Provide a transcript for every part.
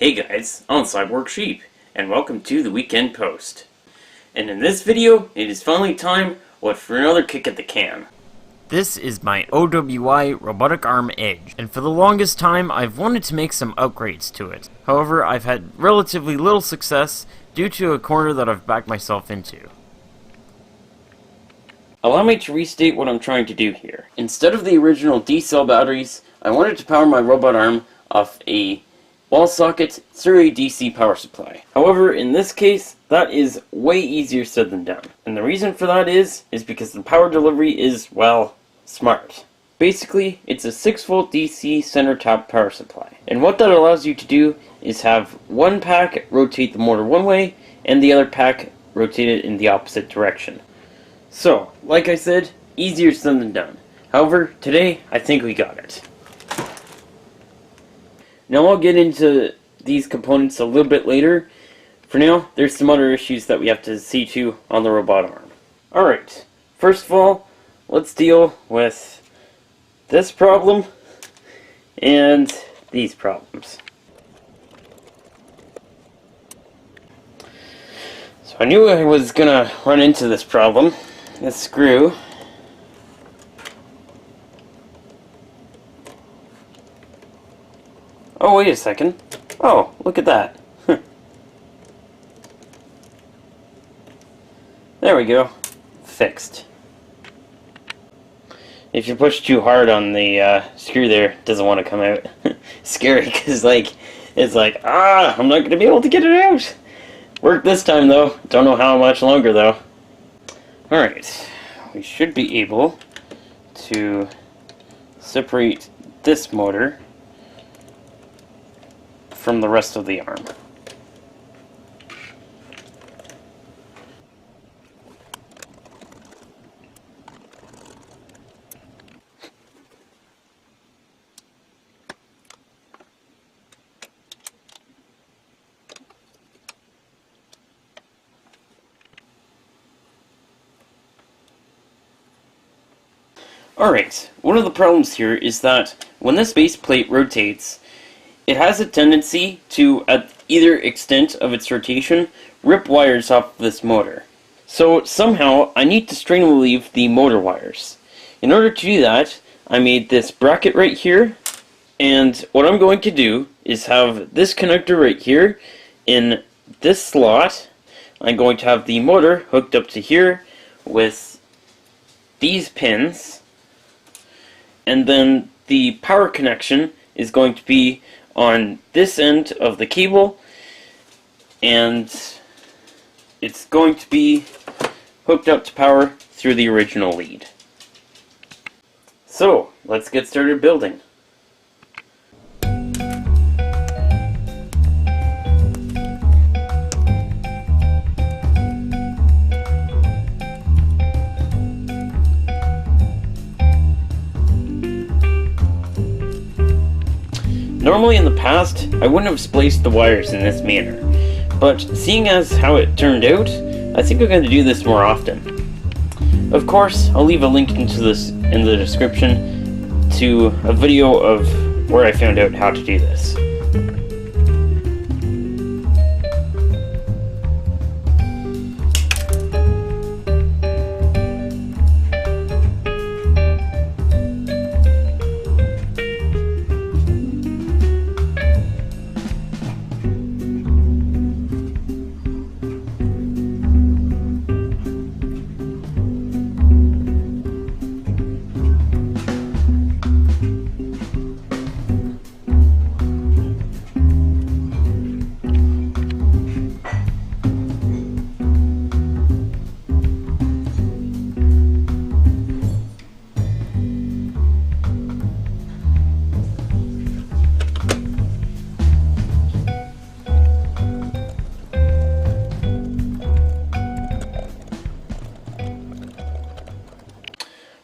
Hey guys, I'm Cyborg Sheep, and welcome to the Weekend Post. And in this video, it is finally time for another kick at the can. This is my OWI Robotic Arm Edge, and for the longest time I've wanted to make some upgrades to it. However, I've had relatively little success due to a corner that I've backed myself into. Allow me to restate what I'm trying to do here. Instead of the original D-cell batteries, I wanted to power my robot arm off a wall socket through a DC power supply. However, in this case, that is way easier said than done. And the reason for that is because the power delivery is, well, smart. Basically, it's a 6-volt DC center tap power supply. And what that allows you to do is have one pack rotate the motor one way, and the other pack rotate it in the opposite direction. So, like I said, easier said than done. However, today, I think we got it. Now I'll get into these components a little bit later. For now, there's some other issues that we have to see to on the robot arm. Alright, first of all, let's deal with this problem and these problems. So I knew I was gonna run into this problem. This screw oh, wait a second. Oh, look at that. There we go. Fixed. If you push too hard on the screw there, it doesn't want to come out. Scary, because it's like, I'm not going to be able to get it out. Worked this time, though. Don't know how much longer, though. Alright. We should be able to separate this motor from the rest of the arm. Alright, one of the problems here is that when this base plate rotates, it has a tendency to, at either extent of its rotation, rip wires off this motor. So somehow, I need to string relieve the motor wires. In order to do that, I made this bracket right here, and what I'm going to do is have this connector right here in this slot. I'm going to have the motor hooked up to here with these pins, and then the power connection is going to be on this end of the cable, and it's going to be hooked up to power through the original lead. So, let's get started building. Normally in the past, I wouldn't have spliced the wires in this manner, but seeing as how it turned out, I think I'm going to do this more often. Of course, I'll leave a link into this in the description to a video of where I found out how to do this.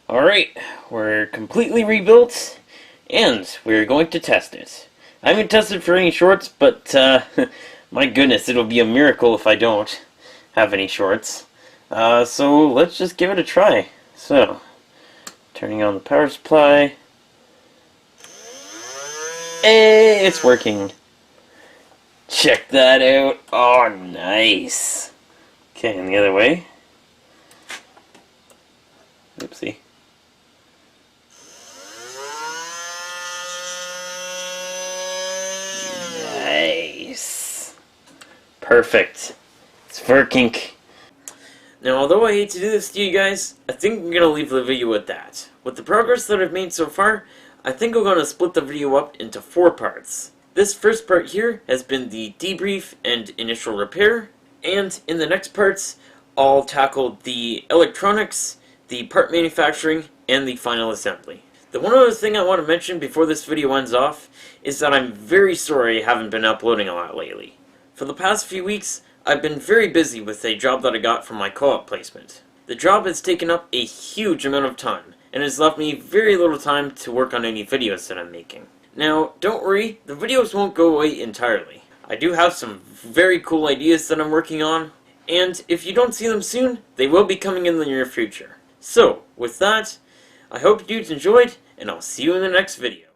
Alright, we're completely rebuilt, and we're going to test it. I haven't tested for any shorts, but my goodness, it'll be a miracle if I don't have any shorts. So let's just give it a try. So, turning on the power supply. Hey, it's working. Check that out. Oh, nice. Okay, and the other way. Oopsie. Nice. Perfect. It's working. Now, although I hate to do this to you guys, I think I'm going to leave the video at that. With the progress that I've made so far, I think I'm going to split the video up into 4 parts. This first part here has been the debrief and initial repair, and in the next parts, I'll tackle the electronics, the part manufacturing, and the final assembly. The one other thing I want to mention before this video ends off is that I'm very sorry I haven't been uploading a lot lately. For the past few weeks, I've been very busy with a job that I got from my co-op placement. The job has taken up a huge amount of time, and has left me very little time to work on any videos that I'm making. Now, don't worry, the videos won't go away entirely. I do have some very cool ideas that I'm working on, and if you don't see them soon, they will be coming in the near future. So, with that, I hope you enjoyed, and I'll see you in the next video.